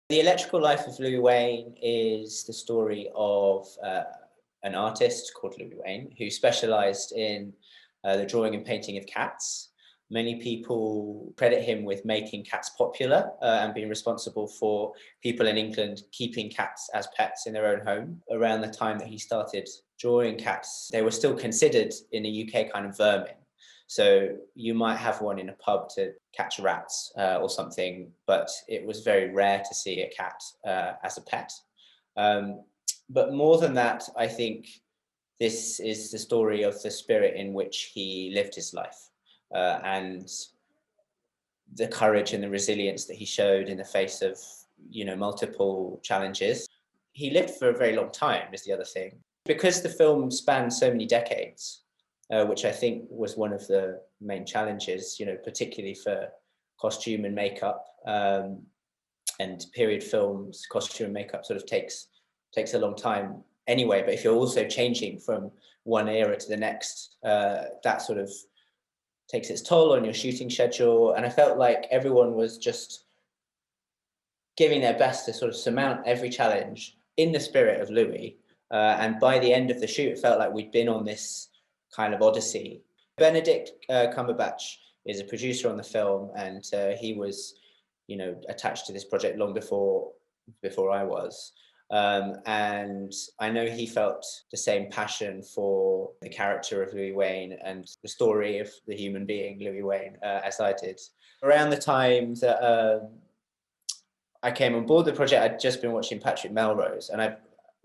The Electrical Life of Louis Wain is the story of an artist called Louis Wain who specialised in the drawing and painting of cats. Many people credit him with making cats popular and being responsible for people in England keeping cats as pets in their own home. Around the time that he started drawing cats, they were still considered in the UK kind of vermin. So you might have one in a pub to catch rats or something, but it was very rare to see a cat as a pet. But more than that, I think this is the story of the spirit in which he lived his life and the courage and the resilience that he showed in the face of, multiple challenges. He lived for a very long time is the other thing. Because the film spanned so many decades, which I think was one of the main challenges, particularly for costume and makeup, and period films, costume and makeup sort of takes a long time anyway. But if you're also changing from one era to the next, that sort of takes its toll on your shooting schedule. And I felt like everyone was just giving their best to sort of surmount every challenge in the spirit of Louis. And by the end of the shoot, it felt like we'd been on this kind of odyssey. Benedict Cumberbatch is a producer on the film, and he was, attached to this project long before I was. And I know he felt the same passion for the character of Louis Wain and the story of the human being Louis Wain as I did. Around the time that I came on board the project, I'd just been watching Patrick Melrose, and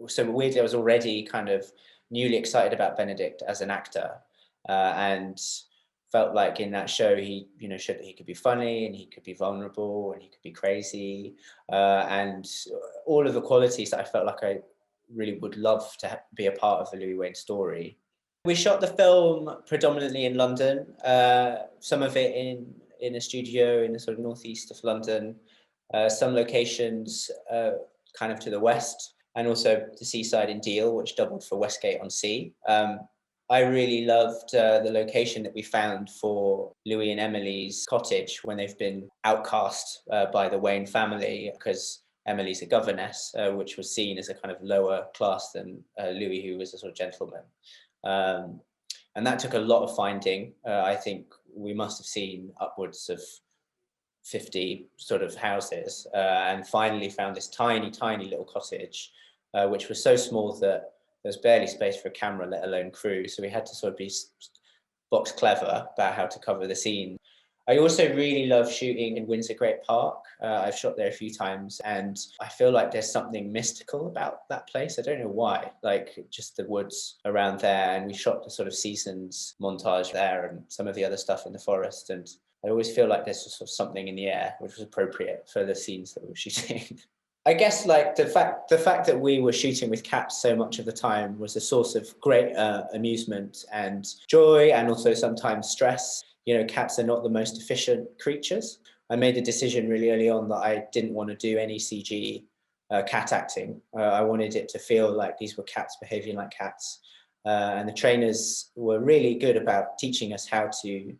so weirdly I was already kind of newly excited about Benedict as an actor, and felt like in that show he showed that he could be funny and he could be vulnerable and he could be crazy, and all of the qualities that I felt like I really would love to be a part of the Louis Wain story. We shot the film predominantly in London, some of it in a studio in the sort of northeast of London, some locations kind of to the west, and also the seaside in Deal, which doubled for Westgate-on-Sea. I really loved the location that we found for Louis and Emily's cottage when they've been outcast by the Wain family, because Emily's a governess, which was seen as a kind of lower class than Louis, who was a sort of gentleman. And that took a lot of finding. I think we must have seen upwards of 50 sort of houses, and finally found this tiny, tiny little cottage, which was so small that there was barely space for a camera, let alone crew. So we had to sort of be box clever about how to cover the scene. I also really love shooting in Windsor Great Park. I've shot there a few times, and I feel like there's something mystical about that place. I don't know why, like just the woods around there. And we shot the sort of seasons montage there and some of the other stuff in the forest. And I always feel like there's sort of something in the air, which was appropriate for the scenes that we were shooting. I guess like the fact that we were shooting with cats so much of the time was a source of great amusement and joy, and also sometimes stress. Cats are not the most efficient creatures. I made a decision really early on that I didn't want to do any CG cat acting. I wanted it to feel like these were cats behaving like cats. And the trainers were really good about teaching us how to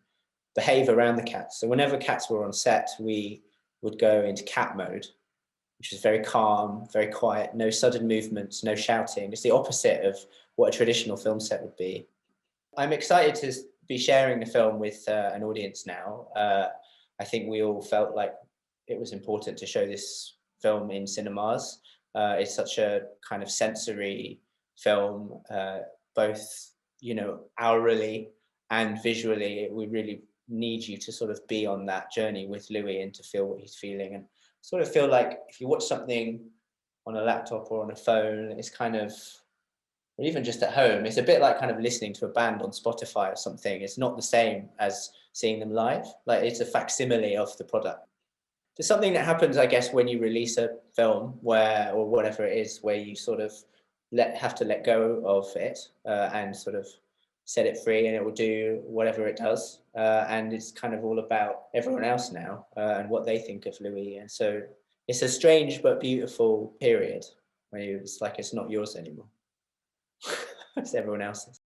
behave around the cats. So whenever cats were on set, we would go into cat mode, which is very calm, very quiet, no sudden movements, no shouting. It's the opposite of what a traditional film set would be. I'm excited to be sharing the film with an audience now. I think we all felt like it was important to show this film in cinemas. It's such a kind of sensory film, both, aurally and visually. We really need you to sort of be on that journey with Louis and to feel what he's feeling. And sort of feel like if you watch something on a laptop or on a phone, it's kind of, or even just at home, it's a bit like kind of listening to a band on Spotify or something. It's not the same as seeing them live. Like it's a facsimile of the product. There's something that happens, I guess, when you release a film or whatever it is, where you sort of have to let go of it and sort of set it free, and it will do whatever it does. And it's kind of all about everyone else now and what they think of Louis. And so it's a strange but beautiful period where it's like it's not yours anymore. It's everyone else's.